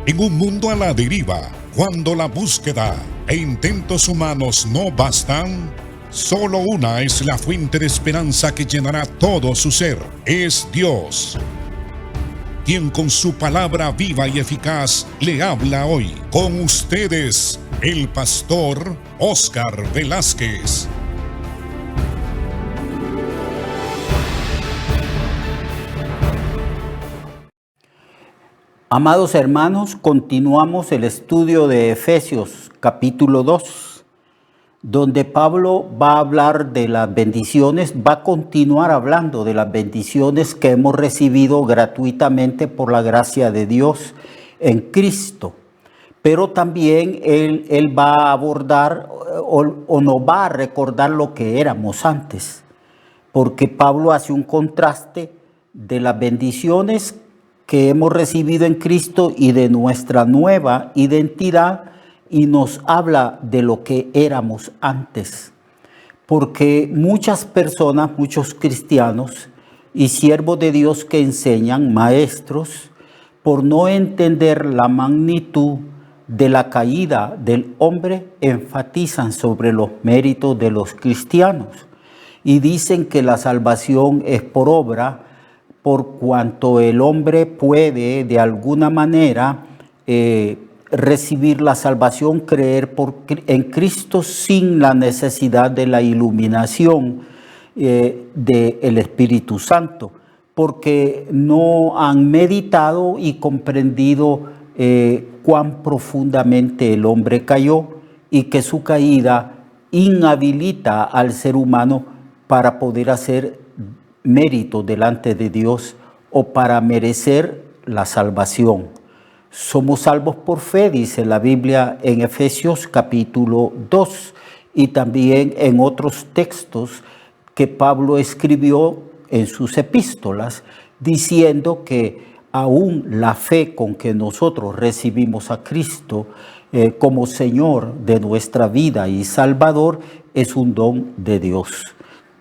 En un mundo a la deriva, cuando la búsqueda e intentos humanos no bastan, solo una es la fuente de esperanza que llenará todo su ser. Es Dios, quien con su palabra viva y eficaz le habla hoy. Con ustedes, el pastor Óscar Velázquez. Amados hermanos, continuamos el estudio de Efesios capítulo 2, donde Pablo va a hablar de las bendiciones, va a continuar hablando de las bendiciones que hemos recibido gratuitamente por la gracia de Dios en Cristo. Pero también él va a abordar o nos va a recordar lo que éramos antes, porque Pablo hace un contraste de las bendiciones que hemos recibido en Cristo y de nuestra nueva identidad, y nos habla de lo que éramos antes. Porque muchas personas, muchos cristianos y siervos de Dios que enseñan, maestros, por no entender la magnitud de la caída del hombre, enfatizan sobre los méritos de los cristianos y dicen que la salvación es por obra, por cuanto el hombre puede de alguna manera recibir la salvación, creer en Cristo sin la necesidad de la iluminación del Espíritu Santo, porque no han meditado y comprendido cuán profundamente el hombre cayó y que su caída inhabilita al ser humano para poder hacer mérito delante de Dios o para merecer la salvación. Somos salvos por fe, dice la Biblia en Efesios capítulo 2 y también en otros textos que Pablo escribió en sus epístolas, diciendo que aún la fe con que nosotros recibimos a Cristo como Señor de nuestra vida y Salvador es un don de Dios.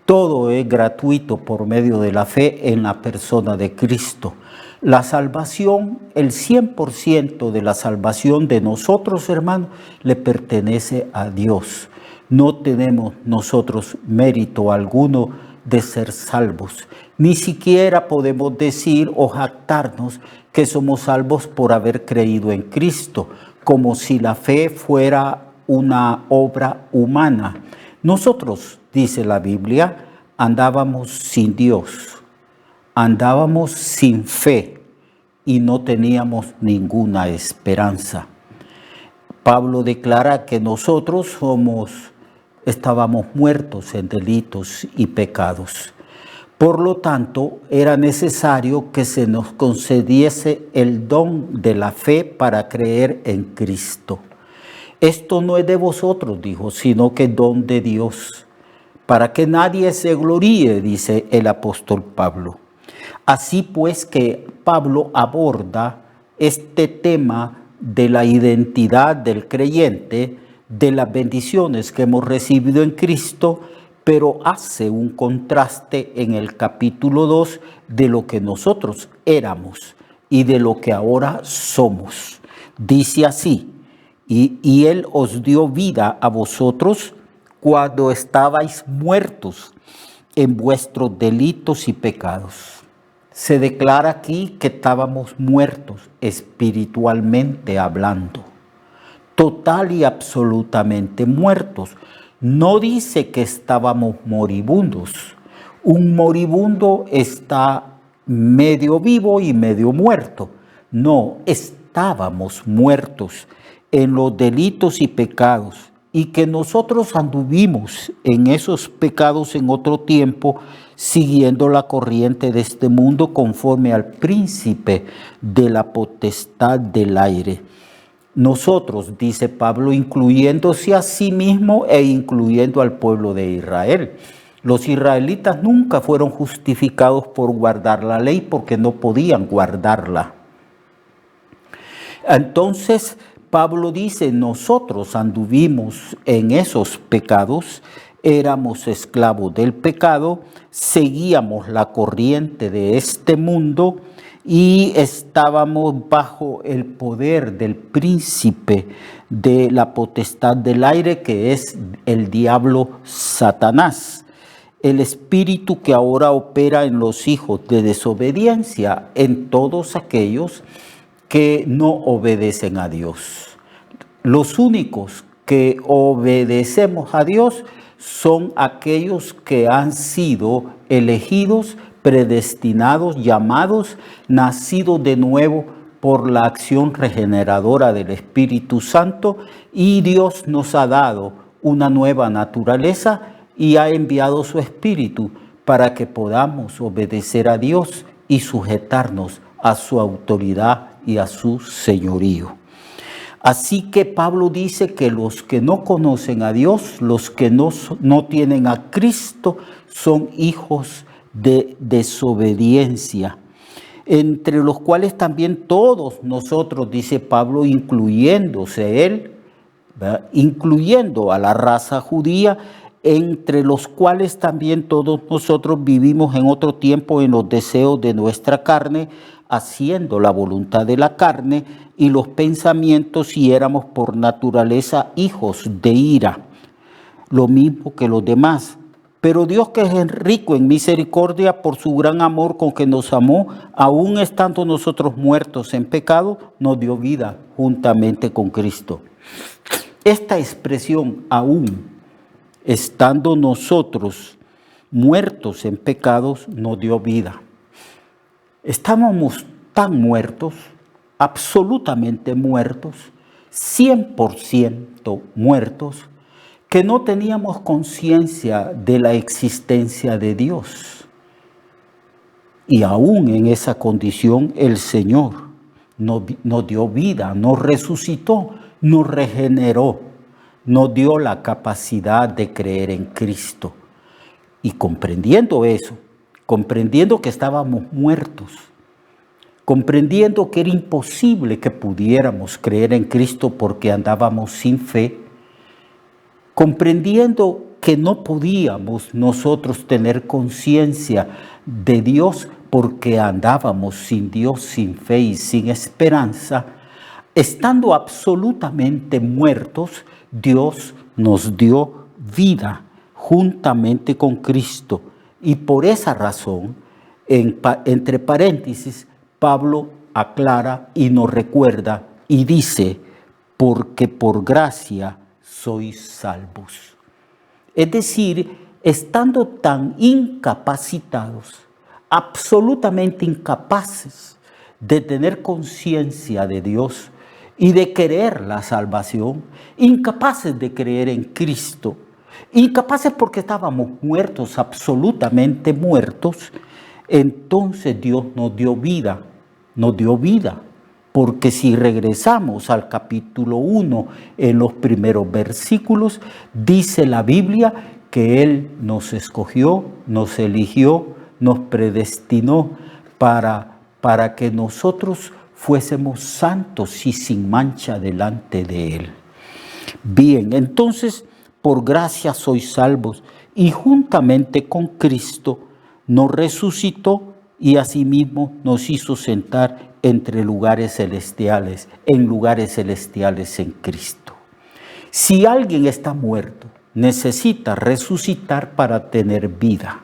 Todo es gratuito por medio de la fe en la persona de Cristo. La salvación, el 100% de la salvación de nosotros, hermanos, le pertenece a Dios. No tenemos nosotros mérito alguno de ser salvos. Ni siquiera podemos decir o jactarnos que somos salvos por haber creído en Cristo, como si la fe fuera una obra humana. Nosotros, dice la Biblia, andábamos sin Dios, andábamos sin fe y no teníamos ninguna esperanza. Pablo declara que nosotros estábamos muertos en delitos y pecados. Por lo tanto, era necesario que se nos concediese el don de la fe para creer en Cristo. Esto no es de vosotros, dijo, sino que es don de Dios, para que nadie se gloríe, dice el apóstol Pablo. Así pues que Pablo aborda este tema de la identidad del creyente, de las bendiciones que hemos recibido en Cristo, pero hace un contraste en el capítulo 2 de lo que nosotros éramos y de lo que ahora somos. Dice así: y Él os dio vida a vosotros cuando estabais muertos en vuestros delitos y pecados. Se declara aquí que estábamos muertos espiritualmente hablando, total y absolutamente muertos. No dice que estábamos moribundos. Un moribundo está medio vivo y medio muerto. No, estábamos muertos en los delitos y pecados, y que nosotros anduvimos en esos pecados en otro tiempo, siguiendo la corriente de este mundo conforme al príncipe de la potestad del aire. Nosotros, dice Pablo, incluyéndose a sí mismo e incluyendo al pueblo de Israel. Los israelitas nunca fueron justificados por guardar la ley porque no podían guardarla. Entonces, Pablo dice, nosotros anduvimos en esos pecados, éramos esclavos del pecado, seguíamos la corriente de este mundo y estábamos bajo el poder del príncipe de la potestad del aire, que es el diablo Satanás, el espíritu que ahora opera en los hijos de desobediencia, en todos aquellos que no obedecen a Dios. Los únicos que obedecemos a Dios son aquellos que han sido elegidos, predestinados, llamados, nacidos de nuevo por la acción regeneradora del Espíritu Santo, y Dios nos ha dado una nueva naturaleza y ha enviado su Espíritu para que podamos obedecer a Dios y sujetarnos a su autoridad y a su señorío. Así que Pablo dice que los que no conocen a Dios, los que no tienen a Cristo, son hijos de desobediencia, entre los cuales también todos nosotros, dice Pablo, incluyéndose él, ¿verdad?, incluyendo a la raza judía, entre los cuales también todos nosotros vivimos en otro tiempo en los deseos de nuestra carne, haciendo la voluntad de la carne y los pensamientos, y éramos por naturaleza hijos de ira, lo mismo que los demás. Pero Dios, que es rico en misericordia por su gran amor con que nos amó, aun estando nosotros muertos en pecado, nos dio vida juntamente con Cristo. Esta expresión, aún estando nosotros muertos en pecados, nos dio vida. Estábamos tan muertos, absolutamente muertos, 100% muertos, que no teníamos conciencia de la existencia de Dios. Y aún en esa condición el Señor nos dio vida, nos resucitó, nos regeneró, nos dio la capacidad de creer en Cristo. Y comprendiendo eso, comprendiendo que estábamos muertos, comprendiendo que era imposible que pudiéramos creer en Cristo porque andábamos sin fe, comprendiendo que no podíamos nosotros tener conciencia de Dios porque andábamos sin Dios, sin fe y sin esperanza, estando absolutamente muertos, Dios nos dio vida juntamente con Cristo. Y por esa razón, entre paréntesis, Pablo aclara y nos recuerda y dice, porque por gracia sois salvos. Es decir, estando tan incapacitados, absolutamente incapaces de tener conciencia de Dios y de querer la salvación, incapaces de creer en Cristo, incapaces porque estábamos muertos, absolutamente muertos, entonces Dios nos dio vida, porque si regresamos al capítulo 1, en los primeros versículos, dice la Biblia que Él nos escogió, nos eligió, nos predestinó para que nosotros fuésemos santos y sin mancha delante de Él. Bien, entonces, por gracia sois salvos, y juntamente con Cristo nos resucitó y asimismo nos hizo sentar entre lugares celestiales, en lugares celestiales en Cristo. Si alguien está muerto, necesita resucitar para tener vida.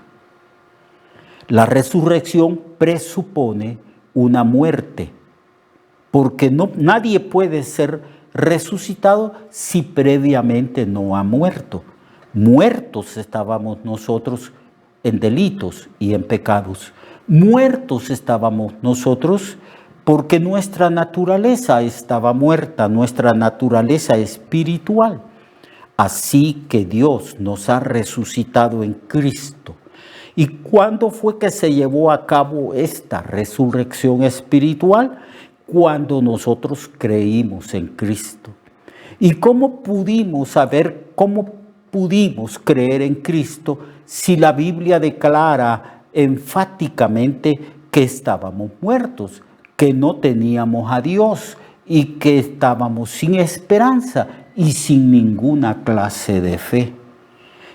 La resurrección presupone una muerte, porque nadie puede ser resucitado si previamente no ha muerto. Muertos estábamos nosotros en delitos y en pecados. Muertos estábamos nosotros porque nuestra naturaleza estaba muerta, nuestra naturaleza espiritual. Así que Dios nos ha resucitado en Cristo. ¿Y cuándo fue que se llevó a cabo esta resurrección espiritual? Cuando nosotros creímos en Cristo. ¿Y cómo pudimos creer en Cristo si la Biblia declara enfáticamente que estábamos muertos, que no teníamos a Dios y que estábamos sin esperanza y sin ninguna clase de fe?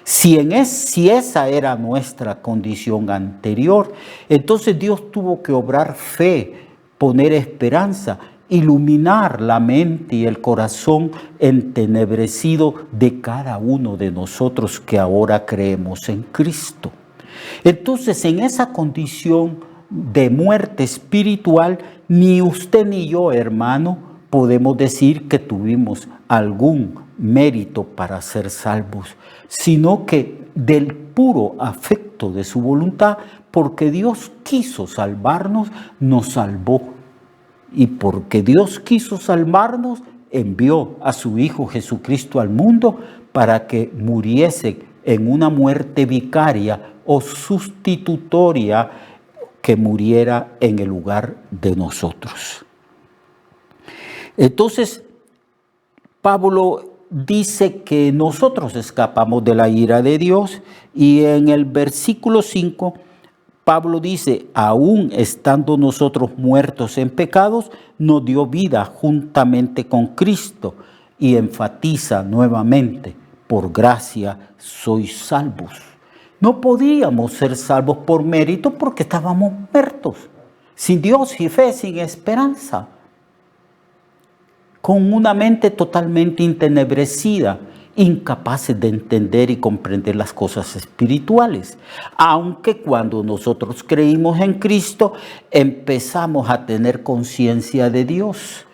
Si esa era nuestra condición anterior, entonces Dios tuvo que obrar fe, poner esperanza, iluminar la mente y el corazón entenebrecido de cada uno de nosotros que ahora creemos en Cristo. Entonces, en esa condición de muerte espiritual, ni usted ni yo, hermano, podemos decir que tuvimos algún mérito para ser salvos, sino que del puro afecto de su voluntad, porque Dios quiso salvarnos, nos salvó. Y porque Dios quiso salvarnos, envió a su Hijo Jesucristo al mundo para que muriese en una muerte vicaria o sustitutoria, que muriera en el lugar de nosotros. Entonces, Pablo dice que nosotros escapamos de la ira de Dios, y en el versículo 5, Pablo dice, aún estando nosotros muertos en pecados, nos dio vida juntamente con Cristo, y enfatiza nuevamente, por gracia sois salvos. No podíamos ser salvos por mérito porque estábamos muertos, sin Dios y fe, sin esperanza, con una mente totalmente entenebrecida, incapaces de entender y comprender las cosas espirituales. Aunque cuando nosotros creímos en Cristo, empezamos a tener conciencia de Dios.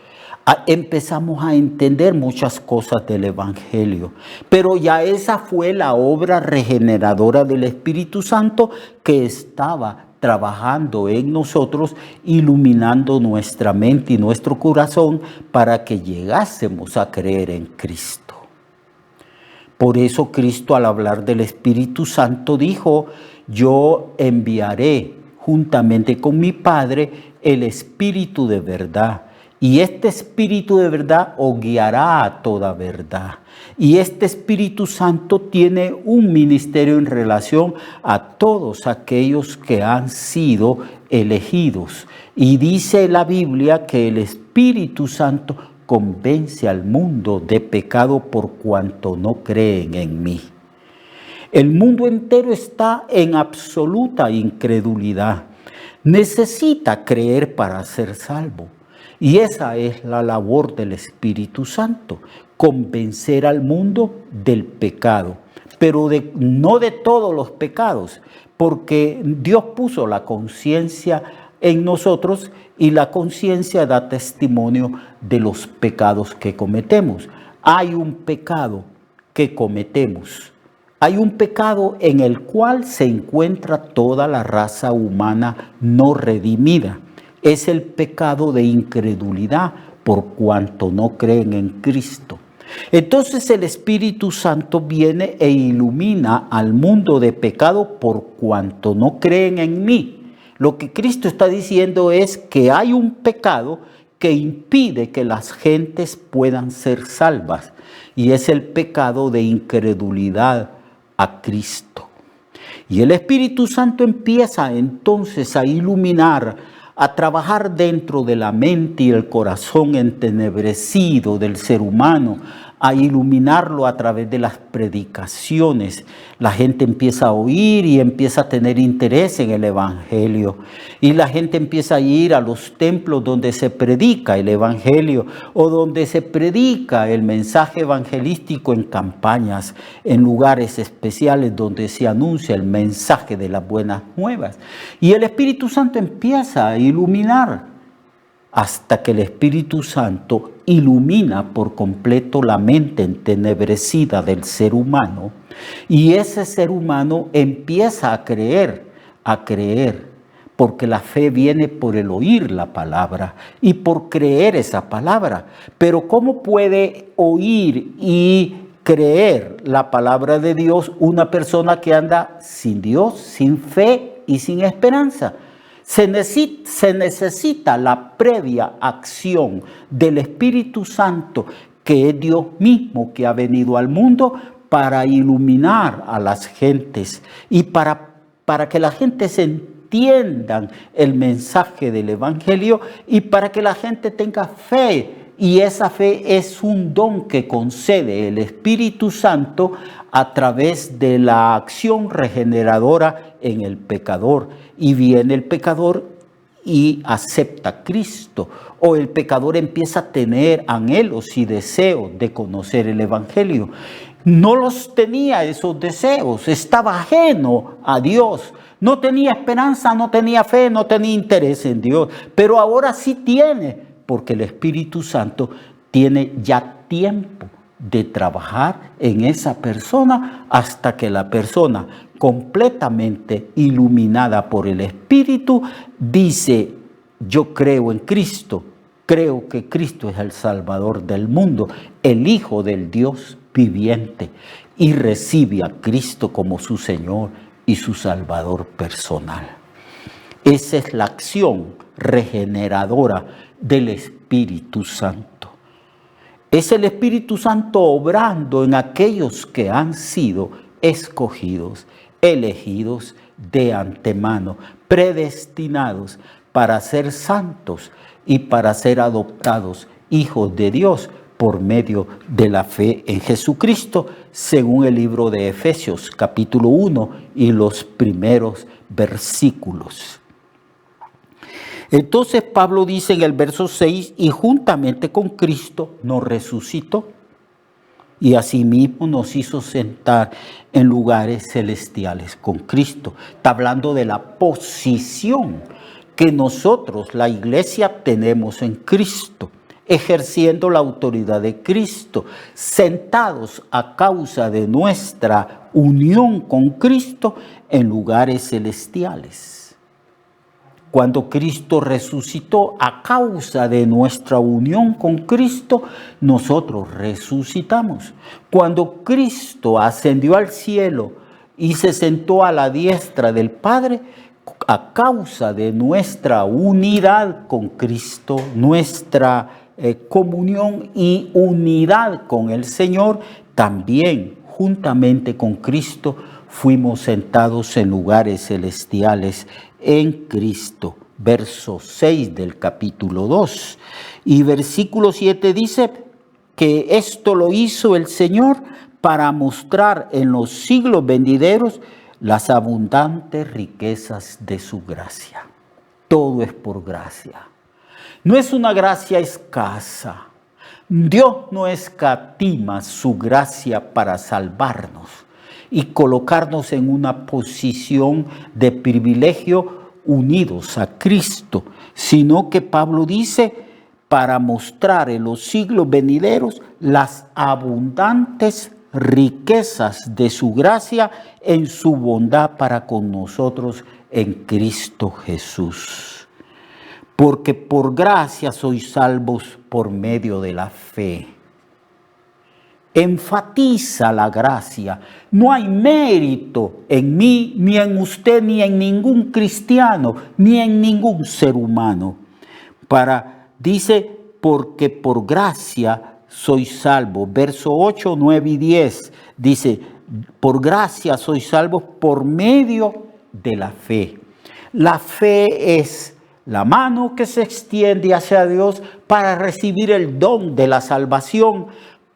Empezamos a entender muchas cosas del Evangelio, pero ya esa fue la obra regeneradora del Espíritu Santo que estaba trabajando en nosotros, iluminando nuestra mente y nuestro corazón para que llegásemos a creer en Cristo. Por eso Cristo, al hablar del Espíritu Santo, dijo, yo enviaré juntamente con mi Padre el Espíritu de verdad. Y este Espíritu de verdad os guiará a toda verdad. Y este Espíritu Santo tiene un ministerio en relación a todos aquellos que han sido elegidos. Y dice la Biblia que el Espíritu Santo convence al mundo de pecado por cuanto no creen en mí. El mundo entero está en absoluta incredulidad. Necesita creer para ser salvo. Y esa es la labor del Espíritu Santo, convencer al mundo del pecado, pero no de todos los pecados, porque Dios puso la conciencia en nosotros y la conciencia da testimonio de los pecados que cometemos. Hay un pecado que cometemos, hay un pecado en el cual se encuentra toda la raza humana no redimida. Es el pecado de incredulidad por cuanto no creen en Cristo. Entonces el Espíritu Santo viene e ilumina al mundo de pecado por cuanto no creen en mí. Lo que Cristo está diciendo es que hay un pecado que impide que las gentes puedan ser salvas, y es el pecado de incredulidad a Cristo. Y el Espíritu Santo empieza entonces a iluminar, a trabajar dentro de la mente y el corazón entenebrecido del ser humano, a iluminarlo a través de las predicaciones. La gente empieza a oír y empieza a tener interés en el Evangelio. Y la gente empieza a ir a los templos donde se predica el Evangelio o donde se predica el mensaje evangelístico en campañas, en lugares especiales donde se anuncia el mensaje de las buenas nuevas. Y el Espíritu Santo empieza a iluminar hasta que el Espíritu Santo ilumina por completo la mente entenebrecida del ser humano, y ese ser humano empieza a creer, porque la fe viene por el oír la palabra y por creer esa palabra. Pero ¿cómo puede oír y creer la palabra de Dios una persona que anda sin Dios, sin fe y sin esperanza? Se necesita la previa acción del Espíritu Santo, que es Dios mismo que ha venido al mundo para iluminar a las gentes y para que las gentes entiendan el mensaje del Evangelio y para que la gente tenga fe y esa fe es un don que concede el Espíritu Santo a través de la acción regeneradora en el pecador. Y viene el pecador y acepta a Cristo, o el pecador empieza a tener anhelos y deseos de conocer el Evangelio. No los tenía esos deseos, estaba ajeno a Dios, no tenía esperanza, no tenía fe, no tenía interés en Dios, pero ahora sí tiene, porque el Espíritu Santo tiene ya tiempo de trabajar en esa persona hasta que la persona, completamente iluminada por el Espíritu, dice: yo creo en Cristo, creo que Cristo es el Salvador del mundo, el Hijo del Dios viviente, y recibe a Cristo como su Señor y su Salvador personal. Esa es la acción regeneradora del Espíritu Santo. Es el Espíritu Santo obrando en aquellos que han sido escogidos, elegidos de antemano, predestinados para ser santos y para ser adoptados hijos de Dios por medio de la fe en Jesucristo, según el libro de Efesios, capítulo 1 y los primeros versículos. Entonces Pablo dice en el verso 6, y juntamente con Cristo nos resucitó, y asimismo nos hizo sentar en lugares celestiales con Cristo. Está hablando de la posición que nosotros, la iglesia, tenemos en Cristo, ejerciendo la autoridad de Cristo, sentados a causa de nuestra unión con Cristo en lugares celestiales. Cuando Cristo resucitó, a causa de nuestra unión con Cristo, nosotros resucitamos. Cuando Cristo ascendió al cielo y se sentó a la diestra del Padre, a causa de nuestra unidad con Cristo, nuestra comunión y unidad con el Señor, también juntamente con Cristo fuimos sentados en lugares celestiales en Cristo. Verso 6 del capítulo 2. Y versículo 7 dice que esto lo hizo el Señor para mostrar en los siglos venideros las abundantes riquezas de su gracia. Todo es por gracia. No es una gracia escasa. Dios no escatima su gracia para salvarnos y colocarnos en una posición de privilegio unidos a Cristo, sino que Pablo dice, para mostrar en los siglos venideros las abundantes riquezas de su gracia en su bondad para con nosotros en Cristo Jesús. Porque por gracia sois salvos por medio de la fe. Enfatiza la gracia. No hay mérito en mí, ni en usted, ni en ningún cristiano, ni en ningún ser humano. Dice, porque por gracia sois salvos. Verso 8, 9 y 10 dice, por gracia sois salvos por medio de la fe. La fe es la mano que se extiende hacia Dios para recibir el don de la salvación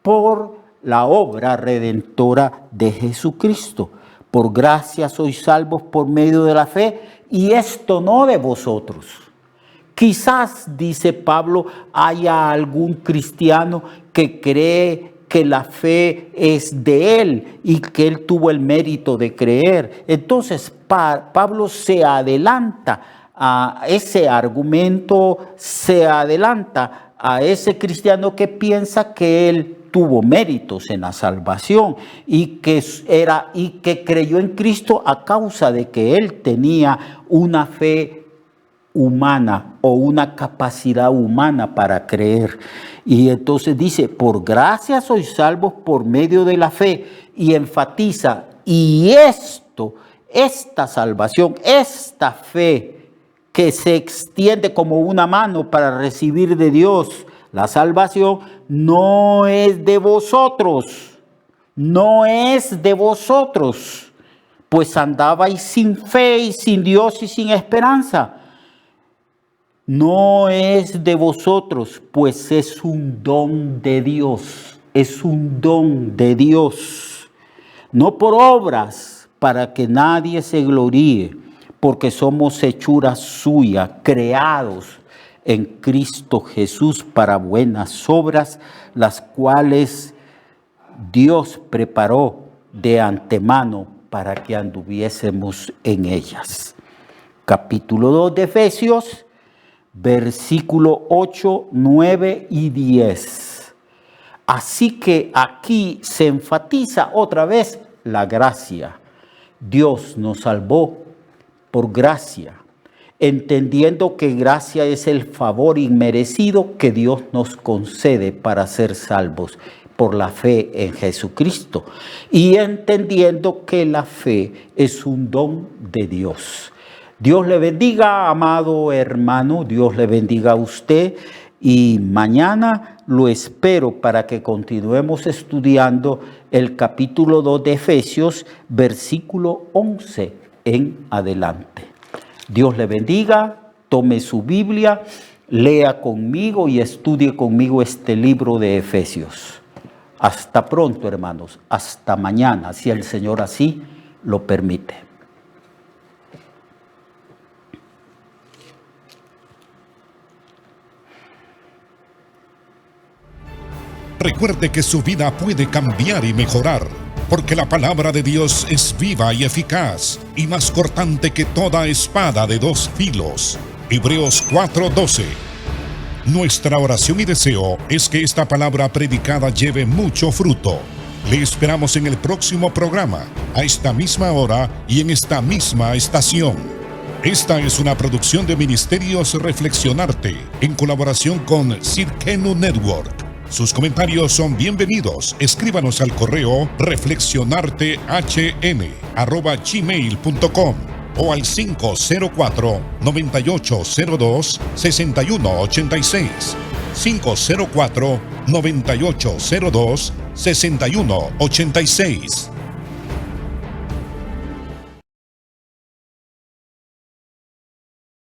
por la obra redentora de Jesucristo. Por gracia sois salvos por medio de la fe, y esto no de vosotros. Quizás, dice Pablo, haya algún cristiano que cree que la fe es de él y que él tuvo el mérito de creer. Entonces Pablo se adelanta a ese argumento, se adelanta a ese cristiano que piensa que él tuvo méritos en la salvación y que creyó en Cristo a causa de que él tenía una fe humana o una capacidad humana para creer. Y entonces dice, por gracia sois salvos por medio de la fe, y enfatiza, y esta salvación, esta fe que se extiende como una mano para recibir de Dios la salvación, no es de vosotros, no es de vosotros, pues andabais sin fe y sin Dios y sin esperanza. no es de vosotros, pues es un don de Dios, es un don de Dios, no por obras para que nadie se gloríe, porque somos hechura suya, creados en Cristo Jesús para buenas obras, las cuales Dios preparó de antemano para que anduviésemos en ellas. Capítulo 2 de Efesios, versículo 8, 9 y 10. Así que aquí se enfatiza otra vez la gracia. Dios nos salvó por gracia, entendiendo que gracia es el favor inmerecido que Dios nos concede para ser salvos por la fe en Jesucristo, y entendiendo que la fe es un don de Dios. Dios le bendiga, amado hermano, Dios le bendiga a usted, y mañana lo espero para que continuemos estudiando el capítulo 2 de Efesios, versículo 11 en adelante. Dios le bendiga, tome su Biblia, lea conmigo y estudie conmigo este libro de Efesios. Hasta pronto, hermanos, hasta mañana, si el Señor así lo permite. Recuerde que su vida puede cambiar y mejorar, porque la palabra de Dios es viva y eficaz, y más cortante que toda espada de dos filos. Hebreos 4:12. Nuestra oración y deseo es que esta palabra predicada lleve mucho fruto. Le esperamos en el próximo programa, a esta misma hora y en esta misma estación. Esta es una producción de Ministerios Reflexionarte, en colaboración con Cirkenu Network. Sus comentarios son bienvenidos. Escríbanos al correo reflexionartehn@gmail.com o al 504-9802-6186. 504-9802-6186.